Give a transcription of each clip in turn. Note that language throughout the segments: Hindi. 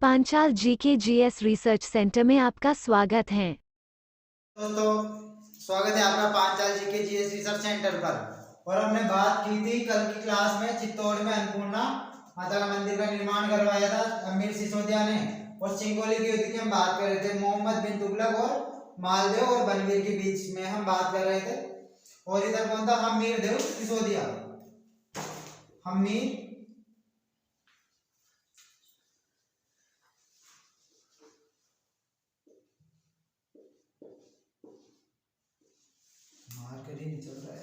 Panchal GK GS research centre में आपका स्वागत है। दोस्तों, स्वागत है आपका Panchal GK GS research centre पर। और हमने बात की थी कल की क्लास में चित्तौड़ में अन्नपूर्णा माता का मंदिर का निर्माण करवाया था अमीर सिसोदिया ने, और सिंगोली की युद्ध की हम बात कर रहे थे। मोहम्मद बिन तुगलक और मालदेव और बनवीर के बीच में हम बात कर रहे थे। और इधर कौन था? हमीर देव सिसोदिया। हमीर मार्कर ही नहीं चल रहा है।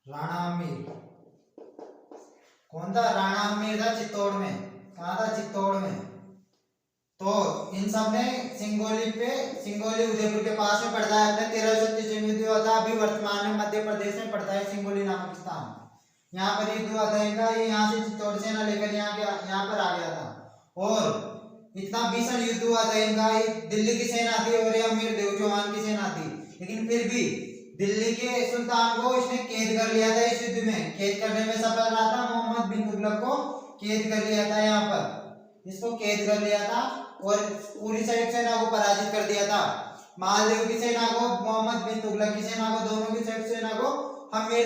राणा अमीर कौन था? राणा अमीर था चित्तौड़ में। कहा था? चित्तौड़ में। तो इन सब ने सिंगोली उदयपुर के पास में पड़ता है। अपने 1336 में युद्ध हुआ था। अभी वर्तमान में मध्य प्रदेश में पड़ता है सिंगोली नामक स्थान। यहाँ पर युद्ध हुआ था इनका। ये यहाँ से चित्तौड़ सेना लेकर यहाँ पर आ गया था। और इतना भीषण युद्ध हुआ था इनका। दिल्ली की सेना थी और ये अमीर देव चौहान की सेना थी, लेकिन फिर भी दिल्ली के सुल्तान को इसने कैद कर लिया था। इस युद्ध में कैद करने में सफल रहा था। मोहम्मद बिन तुगलक को कैद कर लिया था। यहाँ पर इसको कैद कर लिया था और पूरी सेना को पराजित कर दिया था। मालदेव की सेना को, मोहम्मद बिन तुगलक की सेना को, दोनों की सेना को अमीर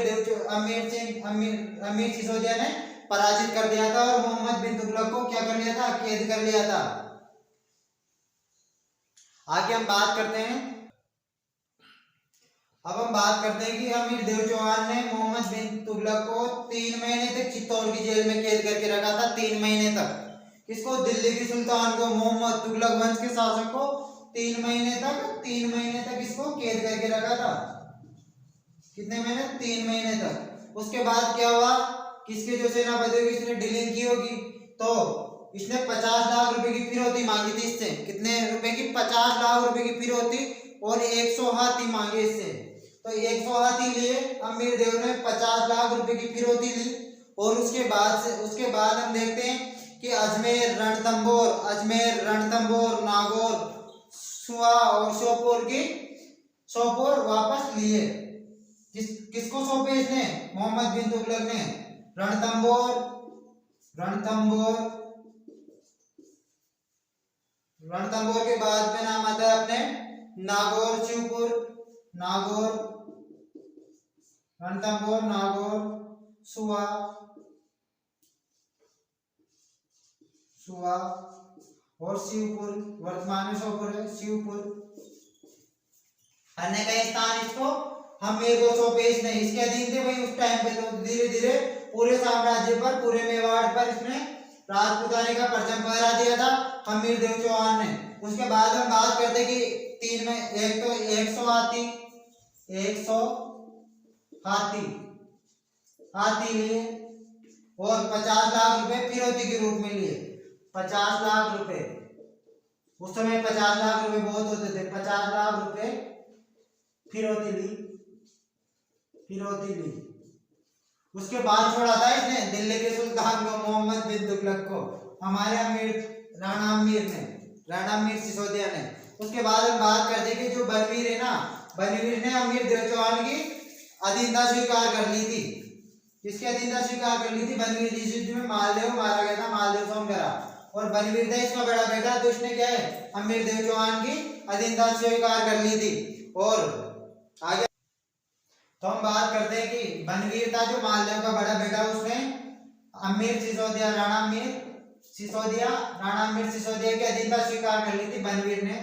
सिसोदिया ने पराजित कर दिया था। और मोहम्मद बिन तुगलक को क्या कर लिया था? कैद कर लिया था। आगे हम बात करते हैं। अब हम बात करते हैं कि अमीर देव चौहान ने मोहम्मद बिन तुगलक को 3 महीने तक चित्तौड़ की जेल में कैद करके रखा था। 3 महीने तक किसको? दिल्ली के सुल्तान को, मोहम्मद तुगलक वंश के शासक को 3 महीने तक इसको कैद करके रखा था। कितने महीने? 3 महीने तक। उसके बाद क्या हुआ? किसके जो सेनापति होगी इसने डीलिंग की होगी, तो इसने 50 लाख रुपए की फिरौती मांगी थी इससे। कितने रुपए की? 50 लाख रुपए की फिरौती और 100 हाथी मांगे इससे। तो 100 हाथी लिए अमीर देव ने, 50 लाख रुपए की फिरौती ली। और उसके बाद हम देखते हैं कि अजमेर, रणथंभौर, नागौर, सुआ और सोपोर वापस लिए। किसको सौंपे इसने? मोहम्मद बिन तुगलक ने। रणथंभौर के बाद में नाम आता है अपने नागौर, शिवपुर, रणथंभौर, नागौर, सुआ और शिवपुर। वर्तमान में सोपुर है, शिवपुर। अन्य कई स्थान इसको हमीर को सौंपे इसने। इसके अधीन थे भाई उस टाइम पे। तो धीरे धीरे पूरे साम्राज्य पर, पूरे मेवाड़ पर इसने राजपूतानी का परचम फहरा दिया था हमीर देव चौहान ने। उसके बाद हम बात करते कि 3 में 100 हाथी लिए और 50 लाख रुपए फिरौती के रूप में लिए। 50 लाख रुपए, उस समय 50 लाख रुपए बहुत होते थे। 50 लाख रुपए फिरौती ली। उसके बाद छोड़ा था इसने दिल्ली के सुल्तान को, मोहम्मद बिन तुगलक को, हमारे राणा अमीर सिसोदिया ने। उसके बाद हम बात करते कि जो बनवीर है ना, बनवीर ने अमीर देव चौहान की अधीनता स्वीकार कर ली थी। किसकी अधीनता स्वीकार कर ली थी? बनवीर। जिस युद्ध में मालदेव मारा गया था, मालदेव सोमगरा, और बनवीर था इसका बड़ा बेटा। तो इसने क्या है? अमीर देव चौहान की अधीनता स्वीकार कर ली थी। और आगे तो हम बात करते हैं कि बनवीर था जो मालदेव का बड़ा बेटा, उसने राणा अमीर सिसोदिया की अधीनता स्वीकार कर ली थी बनवीर ने।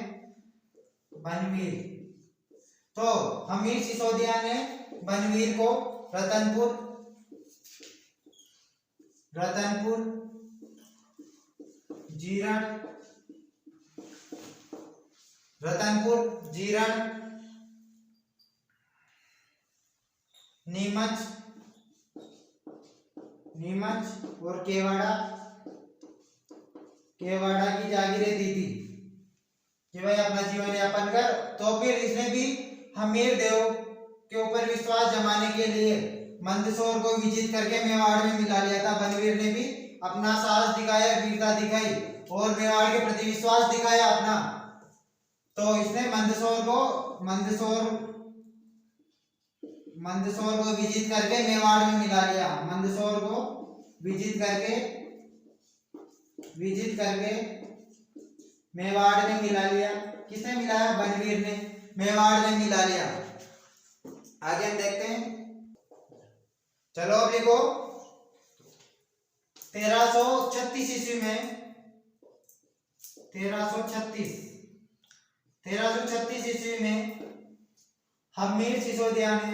तो अमीर सिसोदिया ने बनवीर को रतनपुर, जीरण, नीमच और केवाड़ा की जागीरें दी थी कि भाई अपना जीवन यापन कर। तो फिर इसने भी हमीर देव के ऊपर विश्वास जमाने के लिए मंदसौर को विजित करके मेवाड़ में मिला लिया था। बनवीर ने भी अपना साहस दिखाया, वीरता दिखाई और मेवाड़ के प्रति विश्वास दिखाया अपना। तो इसने मंदसौर को विजित करके मेवाड़ में मिला लिया। मंदसौर को विजित करके मेवाड़ ने मिला लिया। किसने मिलाया? बनवीर ने। मेवाड़ ने मिला लिया। आगे हम देखते हैं। चलो अब लिखो 1336 ईस्वी में 1336 ईस्वी में हमीर सिसोदिया ने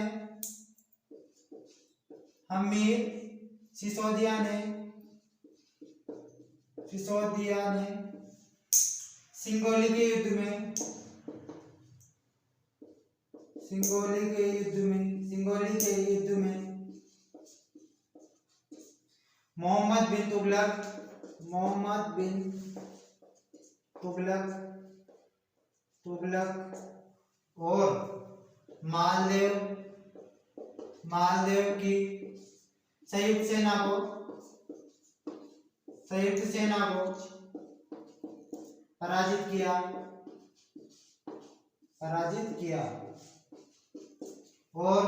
सिंगोली के युद्ध में मोहम्मद बिन तुगलक और मालदेव की संयुक्त सेना को पराजित किया और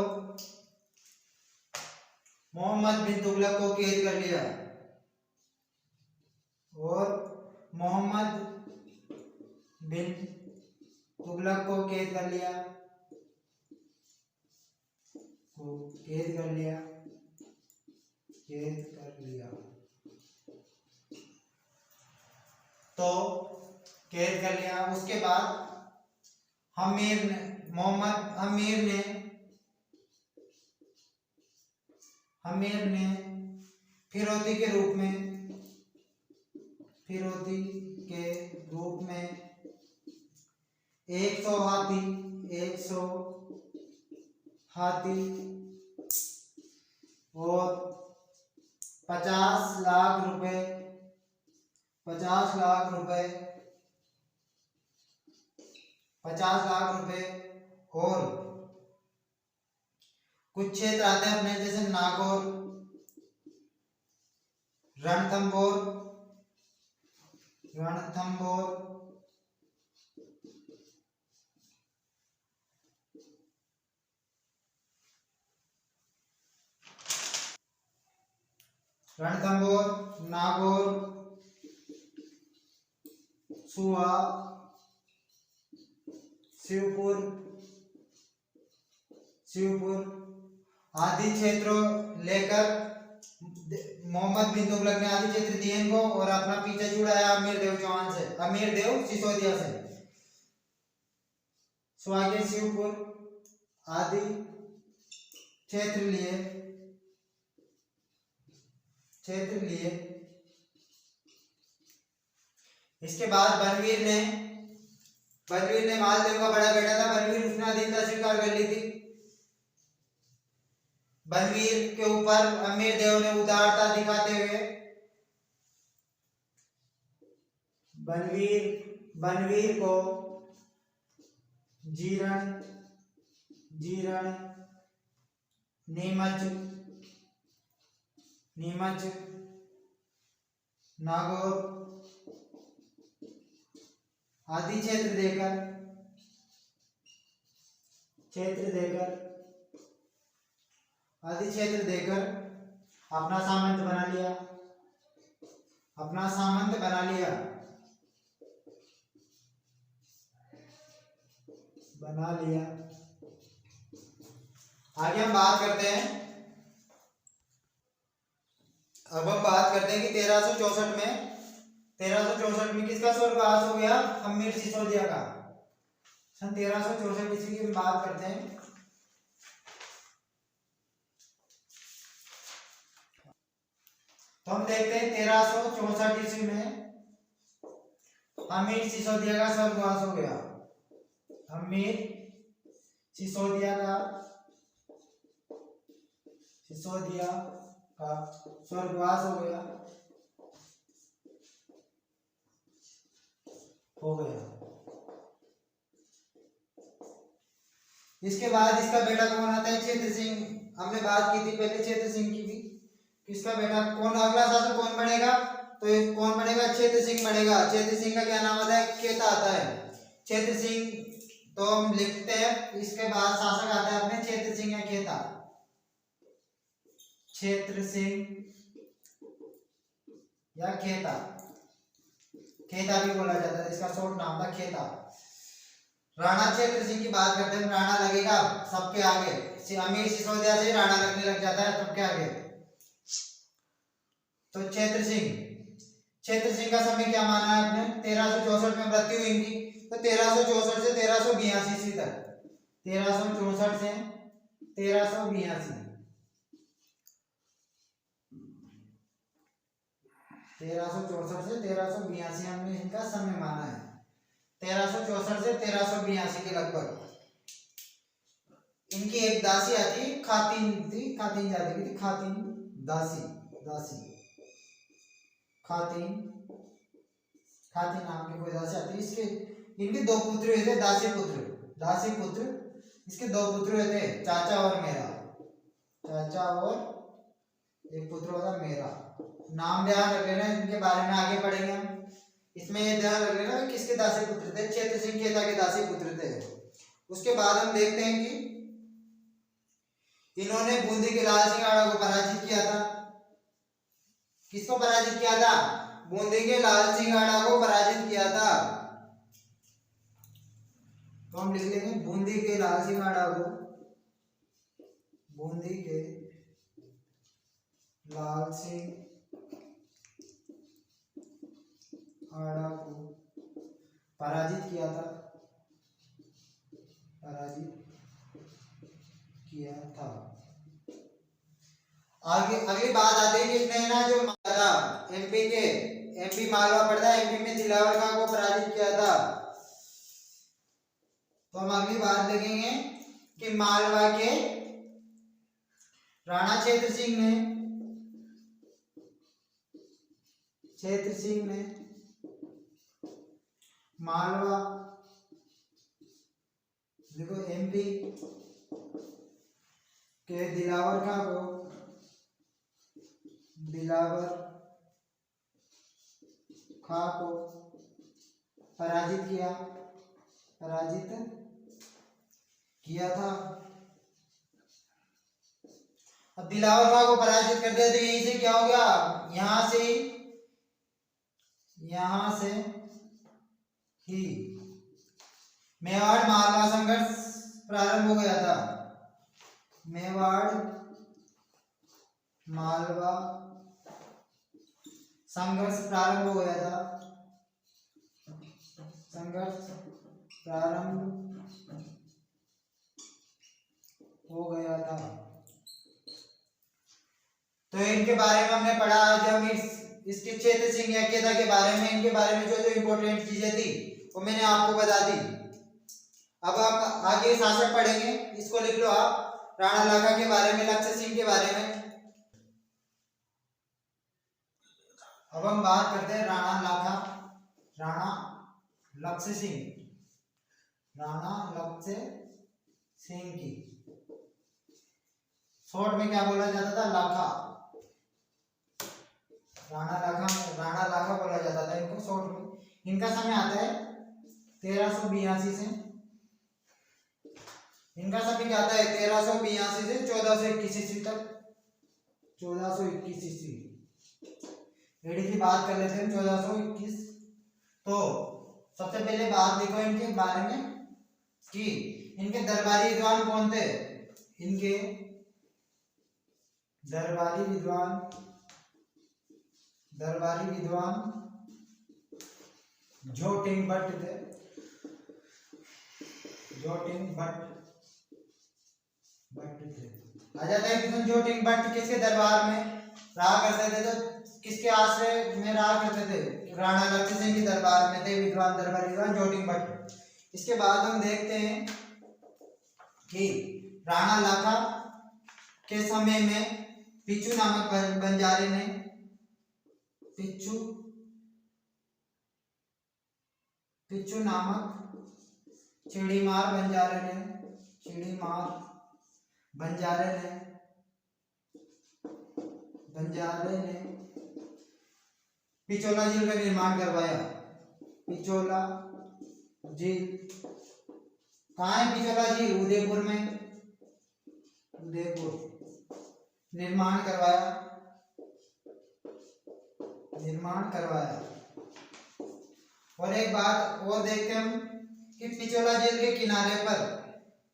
मोहम्मद बिन तुगलक को कैद कर लिया। उसके बाद हमीर ने फिरौती के रूप में 100 हाथी और 50 लाख रुपए और कुछ क्षेत्र आते हैं अपने, जैसे नागौर, रणथंभौर नागौर, सुहा, शिवपुर आदि क्षेत्रों लेकर मोहम्मद बिन तुगलक ने आदि क्षेत्र दिए इनको और अपना पीछा छुड़ाया अमीर देव सिसोदिया से। आगे शिवपुर आदि क्षेत्र लिए। इसके बाद बनवीर ने मालदेव का बड़ा बेटा था बनवीर, उसने अधीनता स्वीकार कर ली थी। बनवीर के ऊपर अमीर देव ने उदारता दिखाते हुए बनवीर को जीरण, नीमच, नागौर आदि क्षेत्र देकर अपना सामंत बना लिया। आगे हम बात करते हैं। अब हम बात करते हैं कि 1364 में किसका स्वर्गवास हो गया? हमीर सिसोदिया का। सन 1364 ईस्वी की बात करते हैं। तो हम देखते हैं 1364 ईस्वी में हमीर सिसोदिया का स्वर्गवास हो गया। हमीर सिसोदिया का स्वर्गवास हो गया। इसके बाद इसका बेटा कौन आता है? क्षेत्र सिंह। हमने बात की थी पहले क्षेत्र सिंह की भी। इसका बेटा कौन, अगला शासक कौन बनेगा? तो कौन बनेगा? क्षेत्र सिंह बनेगा। क्षेत्र सिंह का क्या नाम आता है? खेता आता है। क्षेत्र सिंह तो हम लिखते हैं। इसके बाद शासक आता है अपने क्षेत्र सिंह या खेता। क्षेत्र सिंह या खेता, खेता भी बोला जाता है, इसका शॉर्ट नाम था खेता। राणा क्षेत्र सिंह की बात करते हैं, राणा लगेगा सबके आगे, अमीर सिसोदिया से राणा लगने लग जाता है सबके आगे। तो क्षेत्र सिंह का समय क्या माना है आपने, 1364 में मृत्यु हुई इनकी, तो 1364 से 1382 ईस्वी तक, 1364 से 1382, 1364 से 1382 हमने इनका समय माना है, 1364 से 1382 के लगभग। इनकी एक दासी आती, खातिन थी, खातिन जाति की थी, खातिन दासी, खातिन नाम की कोई दासी आती। इसके इनके दो पुत्र हुए थे, दासी पुत्र, इसके दो पुत्र हुए थे, चाचा और मेरा, चाचा और एक पुत्र होता मेरा। नाम ध्यान रख लेना, इनके बारे में आगे पढ़ेंगे हम। इसमें ये ध्यान रख लेना किसके दासी पुत्र थे, क्षेत्र सिंह खेता के दासी पुत्र थे। उसके बाद हम देखते हैं कि इन्होंने बूंदी के लाल सिंह को पराजित किया था। किसको पराजित किया था, बूंदी के लाल सिंह को पराजित किया था। तो हम लिख लेंगे बूंदी के लाल सिंह को, बूंदी के लाल सिंह को पराजित किया था, आगे अगली बात आती है कि इसने ना जो एमपी मालवा पड़ता है, एमपी में दिलावर खां को पराजित किया था। तो हम अगली बात देखेंगे कि मालवा के राणा क्षेत्र सिंह ने मालवा, देखो एमपी के दिलावर खां को पराजित किया था। अब दिलावर खां को पराजित कर दिया तो यहीं से क्या हो गया, यहां से ही मेवाड़ मालवा संघर्ष प्रारंभ हो गया था। मेवाड़ मालवा संघर्ष प्रारंभ हो गया था, तो इनके बारे में हमने पढ़ा। आज हम इसके क्षेत्र सिंह या खेता के बारे में, इनके बारे में जो जो इम्पोर्टेंट चीजें थी वो मैंने आपको बता दी। अब आप आगे शासक पढ़ेंगे, इसको लिख लो आप, राणा लाखा के बारे में, लक्ष्य सिंह के बारे में। अब हम बात करते हैं राणा लक्ष्य सिंह की। शॉर्ट में क्या बोला जाता था, लाखा, राणा लाखा बोला जाता था इनको शॉर्ट में। इनका समय आता है 1382 से, इनका समय क्या आता है 1382 से 1421 ईस्वी तक, 1421 ईस्वी। एडी की बात कर लेते हैं 1421। तो सबसे पहले बात देखो इनके बारे में कि इनके दरबारी विद्वान कौन थे। इनके दरबारी विद्वान जोटिंग भट्ट थे, आ जाता है जोटिंग भट्ट किसके दरबार में रहा करते थे, तो किसके आश्रय में रहा करते थे, राणा लक्ष्य सिंह के दरबार में थे दरबारी विद्वान जोटिंग भट्ट। इसके बाद हम देखते हैं कि राणा लाखा के समय में पिच्चू नामक बंजारे ने, पिच्चू नामक चिड़ीमार बंजारे ने पिचोला झील का निर्माण करवाया। पिचोला झील कहाँ है, पिचोला झील उदयपुर में, निर्माण करवाया। निर्माण करवाया। और एक बात और देखते हैं हम कि पिछोला झील के किनारे पर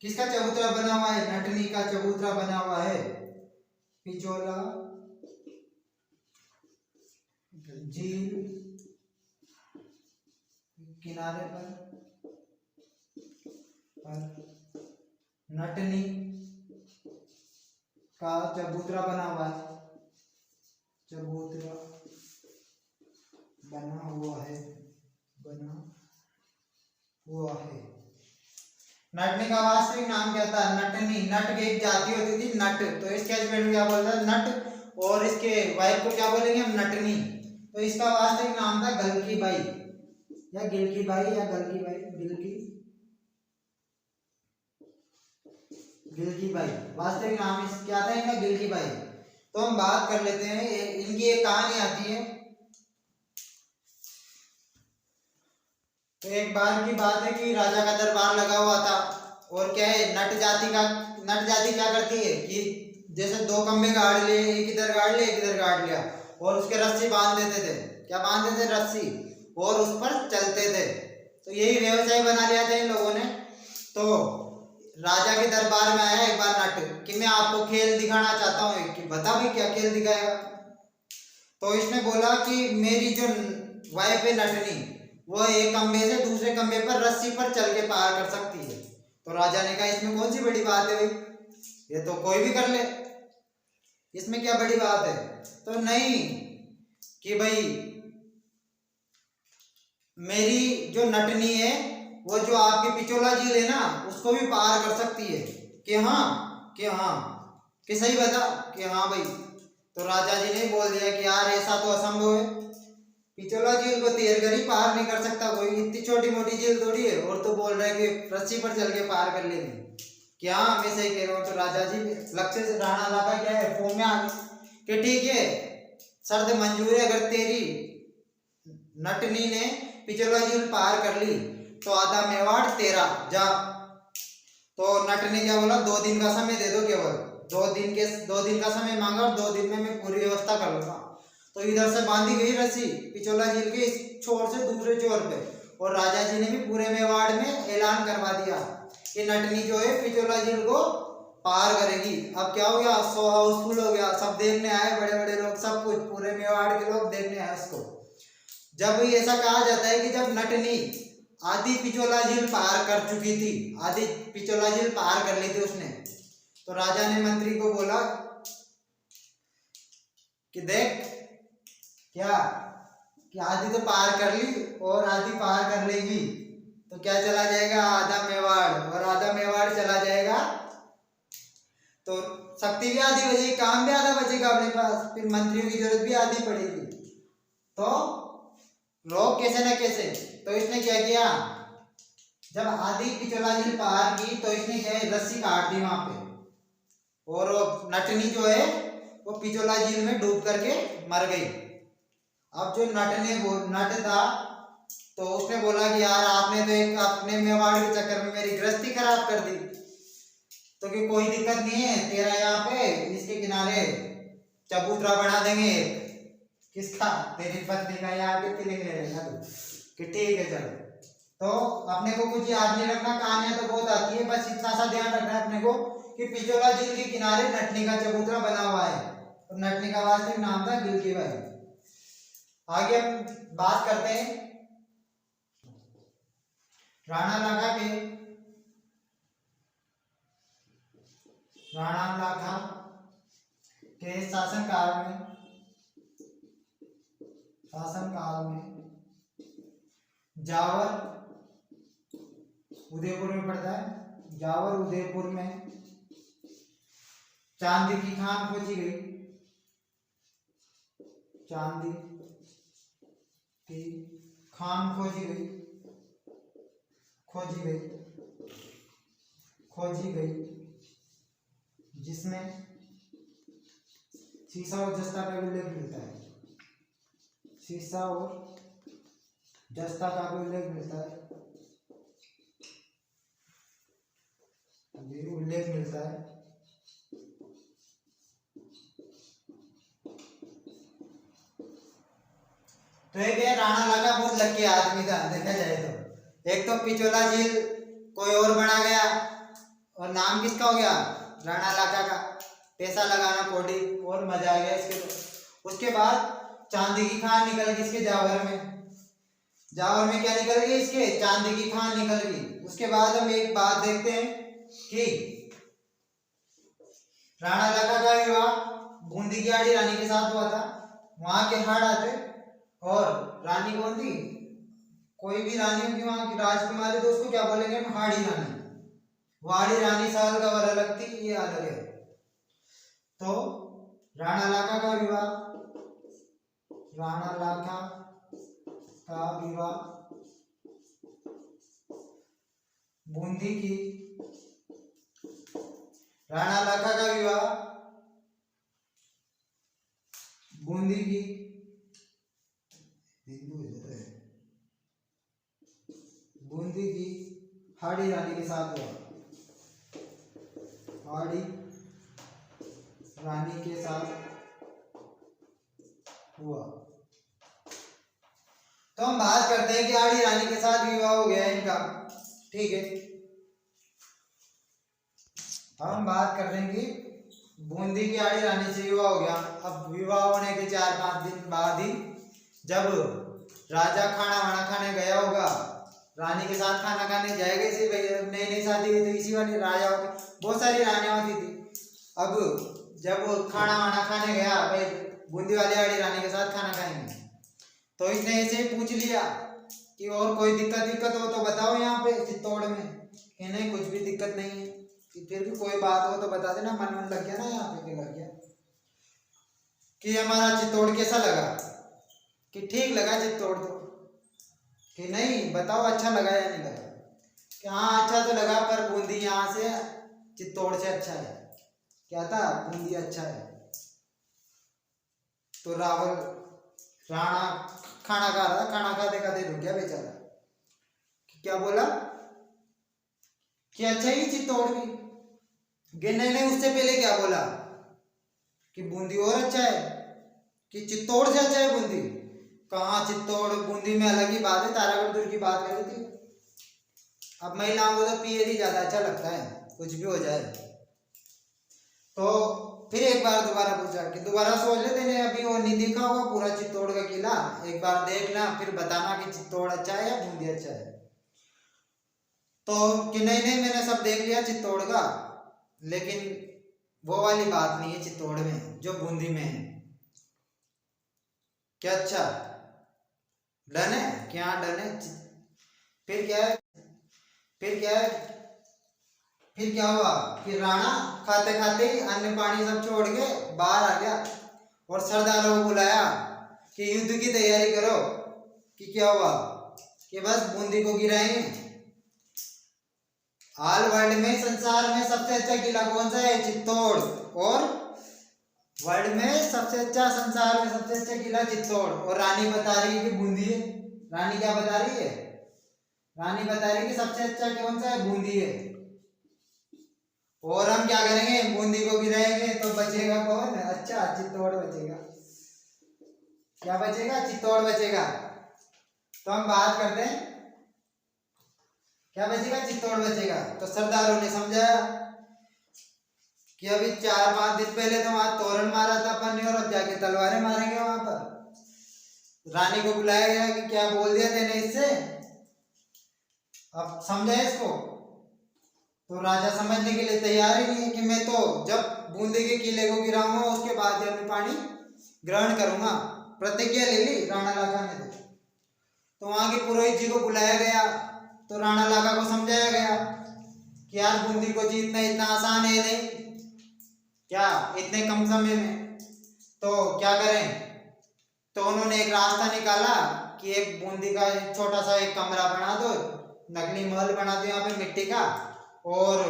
किसका चबूतरा बना हुआ है? नटनी का चबूतरा बना हुआ है। पिछोला झील किनारे पर नटनी का चबूतरा बना हुआ है। चबूतरा बना हुआ है। नटनी का वास्तविक नाम क्या था? नटनी। नट की एक जाति होती थी नट, तो इसके हस्बैंड में क्या बोलता है? नट। और इसके वाइफ को क्या बोलेंगे हम? नटनी। तो इसका वास्तविक नाम था गलकी बाई या गिलकी बाई या गलकी बाई, गिलकी बाई। वास्तविक नाम इस क्या था इनका? गिलकी बाई। तो हम बात कर लेते हैं, इनकी एक कहानी आती है। तो एक बार की बात है कि राजा का दरबार लगा हुआ था, और क्या है, नट जाति क्या करती है कि जैसे दो खंबे गाड़ लिए, एक इधर गाड़ लिया एक इधर गाड़ लिया, और उसके रस्सी बांध देते थे। क्या बांधते थे? रस्सी। और उस पर चलते थे। तो यही व्यवसाय बना लिया था इन लोगों ने। तो राजा के दरबार में आया एक बार नट कि मैं आपको खेल दिखाना चाहता हूँ, कि बता भाई क्या खेल दिखाएगा। तो इसने बोला कि मेरी जो वाइफ है नटनी, वो एक खंबे से दूसरे खंबे पर रस्सी पर चल के पार कर सकती है। तो राजा ने कहा इसमें कौन सी बड़ी बात है भाई, ये तो कोई भी कर ले, इसमें क्या बड़ी बात है। तो नहीं, कि भाई मेरी जो नटनी है वो जो आपकी पिछोला झील है ना, उसको भी पार कर सकती है। कि हाँ कि सही बता कि हाँ भाई। तो राजा जी ने बोल दिया कि यार ऐसा तो असंभव है, पिछोला झील को तैर कर ही पार नहीं कर सकता कोई, इतनी छोटी मोटी झील थोड़ी है। और तो बोल रहा है कि रस्सी पर चल के पार कर लेगी। क्या मैं सही कह रहा हूँ? तो राजा जी लक्ष्य से राणा लाका क्या है, फॉर्म में आ गए कि ठीक है, शर्त मंजूर है, अगर तेरी नटनी ने पिछोला झील पार कर ली तो आधा मेवाड़ तेरा, जा। तो नट ने क्या बोला? 2 दिन का समय दे दो, केवल 2 दिन का समय मांगा, और 2 दिन में मैं पूरी व्यवस्था कर लूंगा। तो इधर से बांधी गई रस्सी पिछोला झील के इस छोर से दूसरे छोर पे, और राजा जी ने भी पूरे मेवाड़ में ऐलान करवा दिया कि नटनी जो है पिछोला झील को पार करेगी। अब क्या हो गया? सो हाउसफुल हो गया, सब देखने आए, बड़े बड़े लोग, सब कुछ, पूरे मेवाड़ के लोग देखने आए उसको। जब ऐसा कहा जाता है कि जब नटनी आधी पिछोला झील पार कर चुकी थी, आधी पिछोला झील पार कर ली थी उसने, तो राजा ने मंत्री को बोला कि देख क्या, कि आधी तो पार कर ली और आधी पार कर लेगी, तो क्या चला जाएगा? आधा मेवाड़, और आधा मेवाड़ चला जाएगा तो शक्ति भी आधी बचेगी, काम भी आधा बचेगा अपने पास, फिर मंत्रियों की जरूरत भी आधी पड़ेगी। तो लोग कैसे न कैसे, तो इसने क्या किया, जब आधी पिछोला झील पार की तो इसने क्या है, रस्सी काट दी वहां पे, और वो नटनी जो है वो पिछोला झील में डूब करके मर गई। अब जो नट था, तो उसने बोला कि यार आपने तो एक अपने मेवाड़ के चक्कर में मेरी गृहस्थी खराब कर दी, तो कि कोई दिक्कत नहीं है, तेरा यहाँ पे इसके किनारे चबूतरा बना देंगे। किसका? तेरी पत्नी का। यहाँ के फीलिंग ले लेना तू कि ठीक है चलो। तो अपने को कुछ याद नहीं रखना, कहानियां तो बहुत आती है, बस इतना सा ध्यान रखना है अपने को कि पिछोला झील के किनारे नटनी का चबूतरा बना हुआ है, और नटनी का वास्तविक नाम था गिलकी बाई। आगे हम बात करते हैं राणा लाखा के शासनकाल में जावर उदयपुर में पड़ता है। जावर उदयपुर में चांदी की खान खोजी गई, चांदी की खान खोजी गई, जिसमें शीशा और जस्ता का उल्लेख मिलता है। शीशा और जस्ता का उल्लेख मिलता है, उल्लेख मिलता है। तो एक है राणा लाका बहुत लकी आदमी था देखा जाए तो। एक तो पिछोला झील कोई और बना गया और नाम किसका हो गया, राणा लाका का। पैसा लगाना कोडी और मजा आ गया इसके तो। उसके बाद चांदी की खान निकल गई इसके जावर में। जावर में क्या निकल गई इसके, चांदी की खान निकल गई। उसके बाद हम एक बात देखते हैं कि राणा लाका का विवाह बूंदी की आड़ी रानी के साथ हुआ था। वहां के हाड़ आते और रानी कौन थी, कोई भी रानी होगी वहां की राजकुमारी तो उसको क्या बोलेंगे हम, हाड़ी रानी। वाड़ी रानी साल का वर अलग थी, ये अलग है। तो राणा लाका का विवाह, राणा लाका का विवाह बूंदी की, राणा लाका का विवाह बूंदी की बूंदी की हाड़ी रानी के साथ हुआ। हाड़ी रानी के साथ हुआ। तो हम बात करते हैं कि हाड़ी रानी के साथ विवाह हो गया इनका, ठीक है। हम बात कर रहे हैं कि बूंदी की हाड़ी रानी से विवाह हो गया। अब विवाह होने के 4-5 दिन बाद ही जब राजा खाना वाना खाने गया होगा, रानी के साथ खाना खाने जाएगा। इसी नई नई शादी हुई तो इसी वाली राजा बहुत सारी रानियां होती थी। अब जब खाना वाना खाने गया, भाई बूंदी वाली हाड़ी रानी के साथ खाना खाएंगे, तो इसने ऐसे ही पूछ लिया कि और कोई दिक्कत हो तो बताओ यहाँ पे चित्तौड़ में। कि नहीं कुछ भी दिक्कत नहीं है, कि फिर भी कोई बात हो तो बता देना। मन लग गया ना यहाँ पे लग गया कि हमारा चित्तौड़ कैसा लगा, कि ठीक लगा चित्तौड़ तो, कि नहीं बताओ अच्छा लगा या नहीं लगा। कि हाँ अच्छा तो लगा, पर बूंदी यहाँ से चित्तौड़ से अच्छा है। क्या था, बूंदी अच्छा है। तो रावल राणा खाना खा रहा था, खाना खाते खाते रुक गया बेचारा। क्या बोला कि अच्छा ही चित्तौड़ भी। नहीं उससे पहले क्या बोला कि बूंदी और अच्छा है, कि चित्तौड़ से अच्छा है बूंदी। कहाँ चित्तौड़ बूंदी में अलग ही बात है, तारागढ़ दूर की बात कर रही थी। अब महिलाओं को तो पियर ही ज्यादा अच्छा लगता है, कुछ भी हो जाए। तो फिर एक बार दोबारा पूछा कि दोबारा सोच ले, तेने अभी वो नहीं देखा होगा पूरा चित्तौड़ का किला, एक बार देखना फिर बताना कि चित्तौड़ अच्छा है या बूंदी अच्छा है। तो कि नहीं मैंने सब देख लिया चित्तौड़ का, लेकिन वो वाली बात नहीं है चित्तौड़ में जो बूंदी में है। क्या अच्छा डन है, क्या डन है। फिर क्या है, फिर क्या हुआ कि राणा खाते खाते ही अन्न पानी सब छोड़ के बाहर आ गया और सरदारों को बुलाया कि युद्ध की तैयारी करो। कि क्या हुआ कि बस बूंदी को गिराएंगे। ऑल वर्ल्ड में, संसार में सबसे अच्छा किला कौन सा है, चित्तौड़। और वर्ल्ड में सबसे अच्छा, संसार में सबसे अच्छा किला चित्तौड़। और रानी बता रही है कि बूंदी है। रानी क्या बता रही है, रानी बता रही है कि सबसे अच्छा कौन सा है, बूंदी है। और हम क्या करेंगे, बूंदी को गिराएंगे तो बचेगा कौन, अच्छा चित्तौड़ बचेगा। क्या बचेगा, चित्तौड़ बचेगा। तो हम बात करते हैं क्या बचेगा, चित्तौड़ बचेगा। तो सरदारों ने समझाया कि अभी 4-5 दिन पहले तो वहां तोरण मारा था अपन ने, और अब जाके तलवारें मारेंगे वहां पर। रानी को बुलाया गया कि क्या बोल दिया तेने इससे, अब समझा इसको। तो राजा समझने के लिए तैयार ही नहीं है कि मैं तो जब बूंदी के किले को गिराऊंगा उसके बाद ही पानी ग्रहण करूंगा। प्रतिज्ञा ले ली राणा लाका ने। तो वहां के पुरोहित जी को बुलाया गया, तो राणा लाका को समझाया गया कि यार बूंदी को जीतना इतना आसान है नहीं, क्या इतने कम समय में, तो क्या करें। तो उन्होंने एक रास्ता निकाला कि एक बूंदी का छोटा सा एक कमरा बना दो, नकली महल बना दो यहाँ पे मिट्टी का, और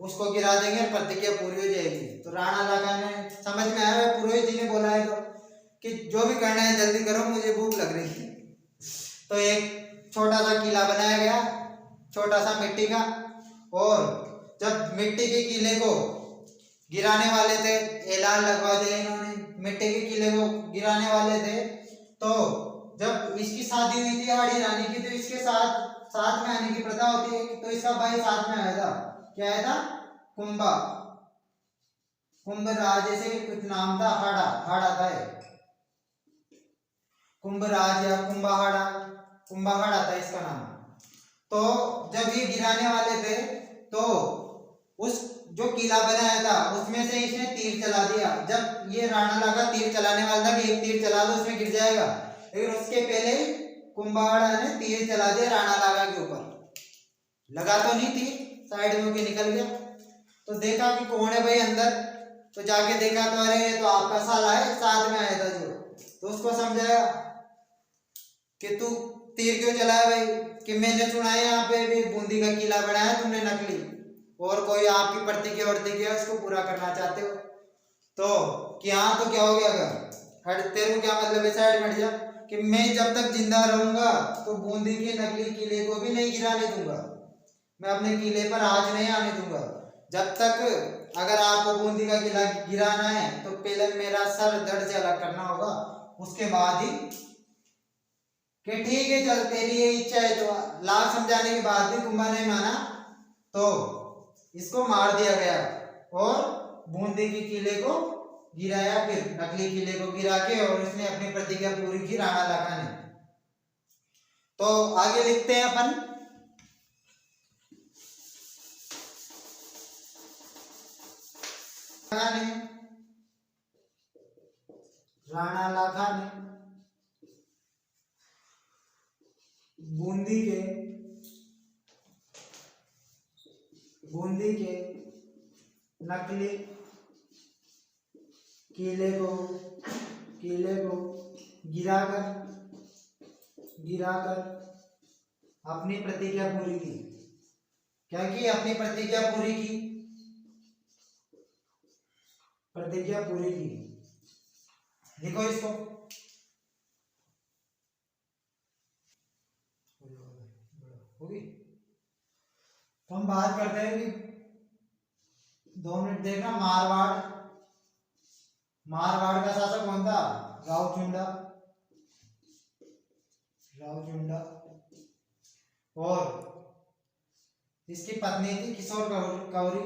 उसको गिरा देंगे और प्रतिज्ञा पूरी हो जाएगी। तो राणा लाका ने समझ में आया, पुरोहित जी ने बोला है तो कि जो भी करना है जल्दी करो, मुझे भूख लग रही है। तो एक छोटा सा किला बनाया गया, छोटा सा मिट्टी का। और जब मिट्टी के किले को गिराने वाले थे, ऐलान लगवा दिया इन्होंने, मिट्टी के किले को गिराने वाले थे, तो जब इसकी शादी हुई थी हाड़ी रानी की, तो इसके साथ साथ में आने की प्रथा होती है, तो इसका भाई साथ में आया था। क्या आया था? कुंभा, कुंभराज ऐसे कुछ नाम था, हाड़ा, हाड़ा था ये, कुंभराज या कुंभाहाड़ा, कुंभाहाड़ा था इसका नाम। तो जब ये गिराने वाले थे, तो उस जो किला बनाया था उसमें से इसने तीर चला दिया। जब ये राणा लागा तीर चलाने वाला था कि एक तीर चला दो उसमें गिर जाएगा, लेकिन उसके पहले कुंभाड़ा ने तीर चला दिया राणा लागा के ऊपर। लगा तो नहीं तीर, साइड में होके निकल गया। तो देखा कि कौन है भाई अंदर, तो जाके देखा तो अरे ये तो आपका साला है, साथ में आया था जो। तो उसको समझाया कि तू तीर क्यों चलाया भाई, कि मैंने सुना है यहाँ पे भी बूंदी का किला बनाया तुमने नकली, और कोई आपकी प्रतिज्ञा वर्तिज्ञा उसको पूरा करना चाहते हो। तो क्या तो क्या हो गया, अगर हट तेरे को क्या मतलब है, साइड में हट जा, कि मैं जब तक जिंदा रहूंगा तो बूंदी के नकली किले को भी नहीं गिराने दूंगा, मैं अपने किले पर आज नहीं आने दूंगा। जब तक अगर आपको बूंदी का किला गिराना है तो पहले मेरा सर धड़ से अलग करना होगा, उसके बाद ही कि ठीक है चल तेरी ये इच्छा है। तो लाख समझाने के बाद भी कुंभा नहीं माना, तो इसको मार दिया गया और बूंदी के किले को गिराया, फिर नकली किले को गिरा के, और उसने अपनी प्रतिज्ञा पूरी की राणा लाखा ने। तो आगे लिखते हैं अपन, राणा लाखा ने बूंदी के नकली किले को गिराकर अपनी प्रतिज्ञा पूरी की। क्या की? अपनी प्रतिज्ञा पूरी की, प्रतिज्ञा पूरी की। देखो इसको, होगी। तो हम बात करते हैं कि 2 मिनट देखना, मारवाड़ का शासक कौन था? रावचुंडा, और इसकी पत्नी थी किशोर कौरी,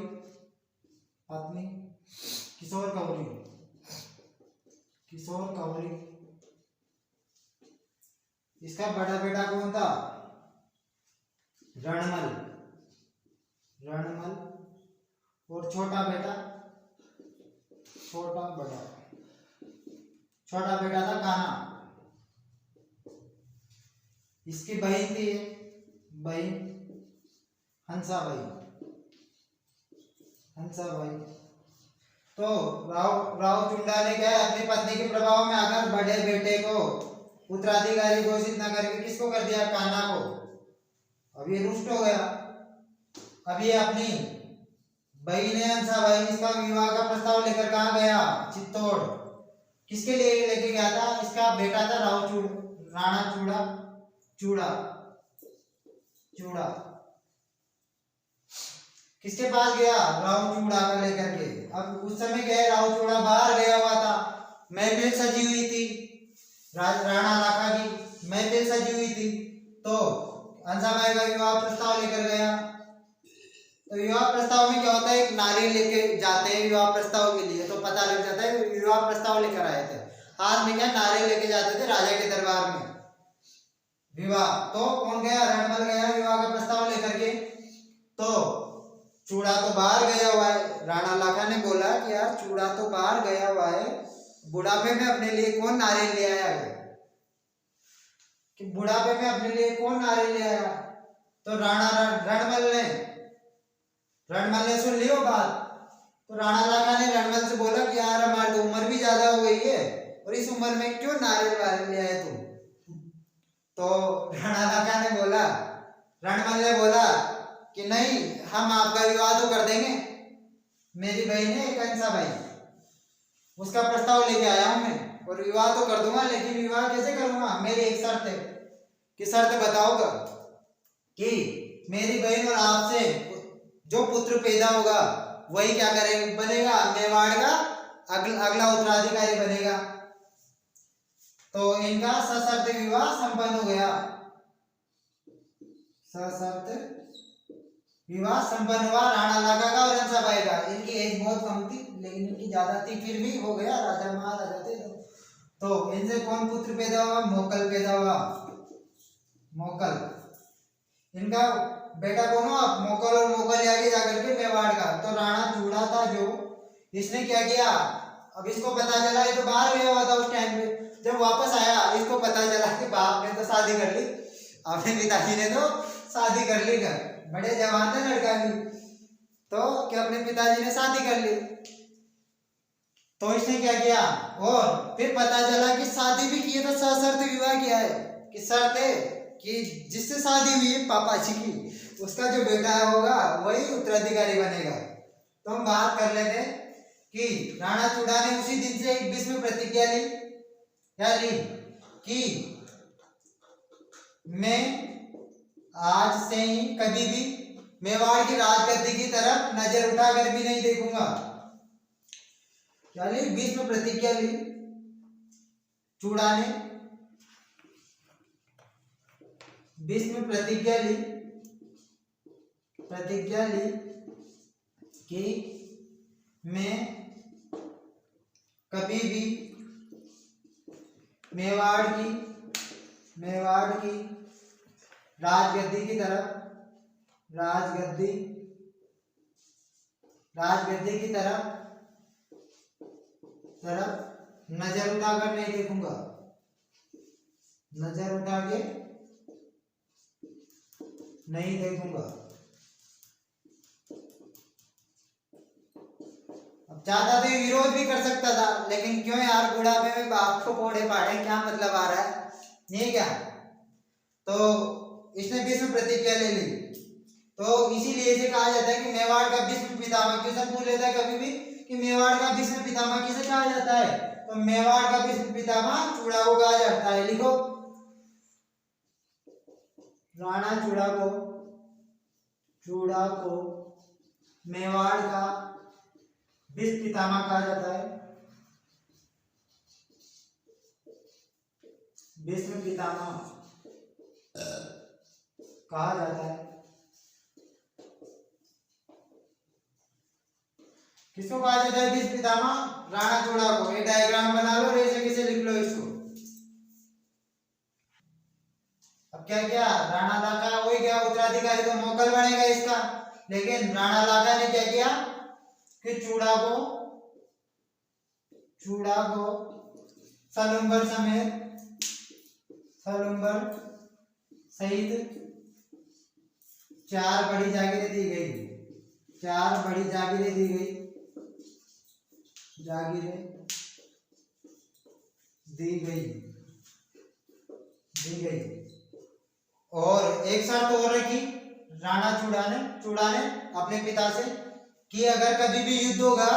पत्नी किशोर कौरी। इसका बड़ा बेटा कौन था? रणमल, और छोटा बेटा था कान्हा। इसकी बहन थी हंसाबाई। तो रावचुंडा ने क्या है, अपनी पत्नी के प्रभाव में आकर बड़े बेटे को उत्तराधिकारी घोषित न करके किसको कर दिया? कान्हा को। अब ये रुष्ट हो गया। अब ये अपनी बहन है हंसाबाई, इसका विवाह का प्रस्ताव लेकर कहाँ गया? चित्तौड़। किसके लिए लेके गया था? इसका बेटा था राणा चूड़ा। किसके पास गया? रावचूड़ा का लेकर के। अब उस समय क्या है, रावचूड़ा बाहर गया हुआ था, महफिल सजी हुई थी, राणा लाखा की महफिल सजी हुई थी। तो हंसाबाई का विवाह प्रस्ताव लेकर गया। तो विवाह प्रस्ताव में क्या होता है, एक नारियल लेके जाते हैं विवाह प्रस्ताव के लिए, तो पता लग जाता है विवाह प्रस्ताव लेकर आए थे। हाथ में क्या नारियल लेके जाते थे राजा के दरबार में विवाह। तो कौन गया? रणमल गया विवाह का प्रस्ताव लेकर के। तो चूड़ा तो बाहर गया हुआ है। राणा लाखा ने बोला कि यार चूड़ा तो बाहर गया हुआ है, बुढ़ापे में अपने लिए कौन नारियल ले आया है, कि बुढ़ापे में अपने लिए कौन नारियल ले आया। तो रणमल ने सुन लियो बात। तो राणा लाखा ने रणमल से बोला कि यार हमारी तो उम्र भी ज्यादा हो गई है, और इस उम्र में क्यों नारियल ले आए तुम। तो रणमल ने बोला कि नहीं, हम आपका विवाह तो कर देंगे, मेरी बहन है एक हंसाबाई, उसका प्रस्ताव लेके आया हूं मैं, और विवाह तो कर दूंगा, लेकिन विवाह कैसे करूंगा? मेरी एक शर्त है। कि शर्त बताओगा? कि मेरी बहन और आपसे जो पुत्र पैदा होगा वही क्या बनेगा? मेवाड़ का अगला उत्तराधिकारी बनेगा। तो तो इनका सशर्त विवाह संपन्न हो गया, सशर्त विवाह संपन्न हुआ राणा लागा का और हंसाबाई का। इनकी एज बहुत कम थी लेकिन इनकी ज्यादा थी, फिर भी हो गया, राजा महाराजा थे। तो इनसे कौन पुत्र पैदा हुआ? मोकल पैदा हुआ, मोकल। इनका बेटा कौन हुआ? मोकल। और मोकल आगे जाकर के मेवाड़ का। तो राणा चूड़ा था जो, इसने क्या किया, अब इसको पता चला, ये तो बाहर गया हुआ था उस टाइम पे, जब वापस आया इसको पता चला कि बाप ने तो शादी कर ली, अपने पिताजी ने तो शादी कर ली, घर बड़े जवान थे लड़का भी, तो क्या अपने पिताजी ने शादी कर ली। तो इसने क्या किया, और फिर पता चला कि शादी भी की तो सशर्त विवाह किया है, कि शर्त है कि जिससे शादी हुई है पापा जी की, उसका जो बेटा होगा वही उत्तराधिकारी बनेगा। तो हम बात कर लेते हैं कि राणा चूड़ा ने उसी दिन से एक भीष्म प्रतिज्ञा ली, क्या ली, कि मैं आज से ही कभी भी मेवाड़ की राजगद्दी की तरफ नजर उठाकर भी नहीं देखूंगा। क्या ली? भीष्म प्रतिज्ञा ली चूड़ा ने, भीष्म प्रतिज्ञा ली, प्रतिज्ञा ली कि मैं कभी भी मेवाड़ की राजगद्दी की तरफ, राजगद्दी की तरफ नजर उठाकर नहीं देखूंगा, नजर उठा के नहीं देखूंगा। अब चाहता तो विरोध भी कर सकता था, लेकिन क्यों यार, बुढ़ापे में बाप को कोड़े पाड़े, क्या मतलब आ रहा है, नहीं क्या। तो इसने भीष्म प्रतिज्ञा ले ली। तो इसीलिए इसे कहा जाता है कि मेवाड़ का भीष्म पितामह। क्वेश्चन पूछ लेता है कभी भी कि मेवाड़ का भीष्म पितामह किसे कहा जाता है, तो मेवाड़ का भीष्म पितामह चूड़ा को कहा जाता है। लिखो, राणा चूड़ा को मेवाड़ का भीष्म पितामह कहा जाता है, भीष्म पितामह कहा जाता है। किसको कहा जाता है भीष्म पितामह? राणा चूड़ा को। ये डायग्राम बना लो, ऐसे कैसे लिख लो इसको। अब क्या किया, राणा लाका वही गया उत्तराधिकारी, तो मोकल बनेगा इसका। लेकिन राणा लाका ने क्या किया कि चूड़ा को सलुम्बर सहित 4 बड़ी जागीरें दी गई, 4 बड़ी जागीरें दी गई, दी गई। और एक शर्त और रखी राणा चूड़ा ने अपने पिता से, कि अगर कभी भी युद्ध होगा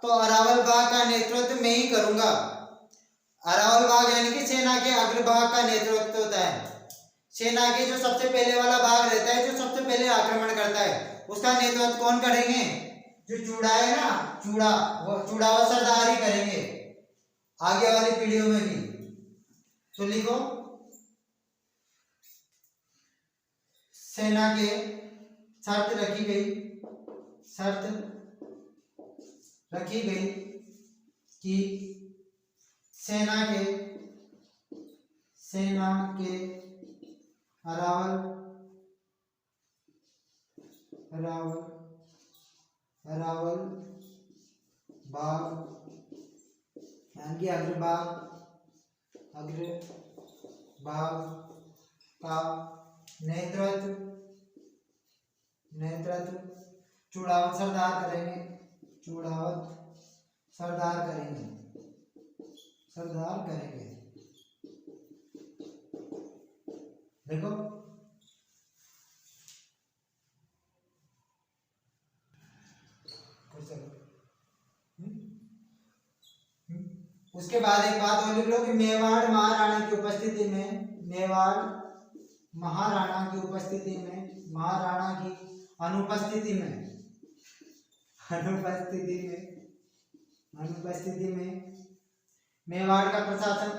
तो अरावल बाग का नेतृत्व मैं ही करूंगा। अरावल बाग यानी कि सेना के अग्रभाग का नेतृत्व होता है। सेना के जो सबसे पहले वाला भाग रहता है, जो सबसे पहले आक्रमण करता है, उसका नेतृत्व कौन करेंगे? जो चूड़ा है ना, वो चूड़ा सरदार ही करेंगे आगे वाली पीढ़ियों में भी। तो लिखो, सेना के शर्त रखी गई कि सेना के अरावल भाग यानी कि अग्रभाग का नेतृत्व चूड़ावत सरदार करेंगे, देखो उसके बाद एक बात और लिख लो कि मेवाड़ महाराणा की उपस्थिति में, महाराणा की अनुपस्थिति में मेवाड़ का प्रशासन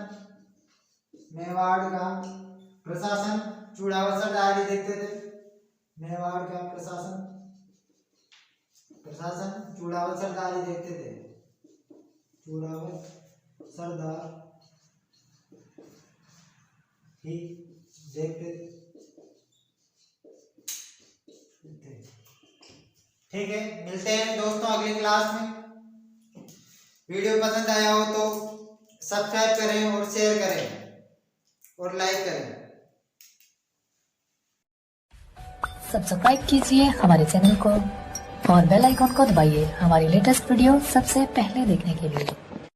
मेवाड़ का प्रशासन चूड़ावत सरदारी देखते थे। मेवाड़ का प्रशासन चूड़ावत सरदारी देखते थे। चूड़ावत सरदार ही देखते थे। ठीक है, मिलते हैं दोस्तों अगली क्लास में। वीडियो पसंद आया हो तो सब्सक्राइब करें और शेयर करें और लाइक करें। सब्सक्राइब कीजिए हमारे चैनल को और बेल आइकॉन को दबाइए हमारी लेटेस्ट वीडियो सबसे पहले देखने के लिए।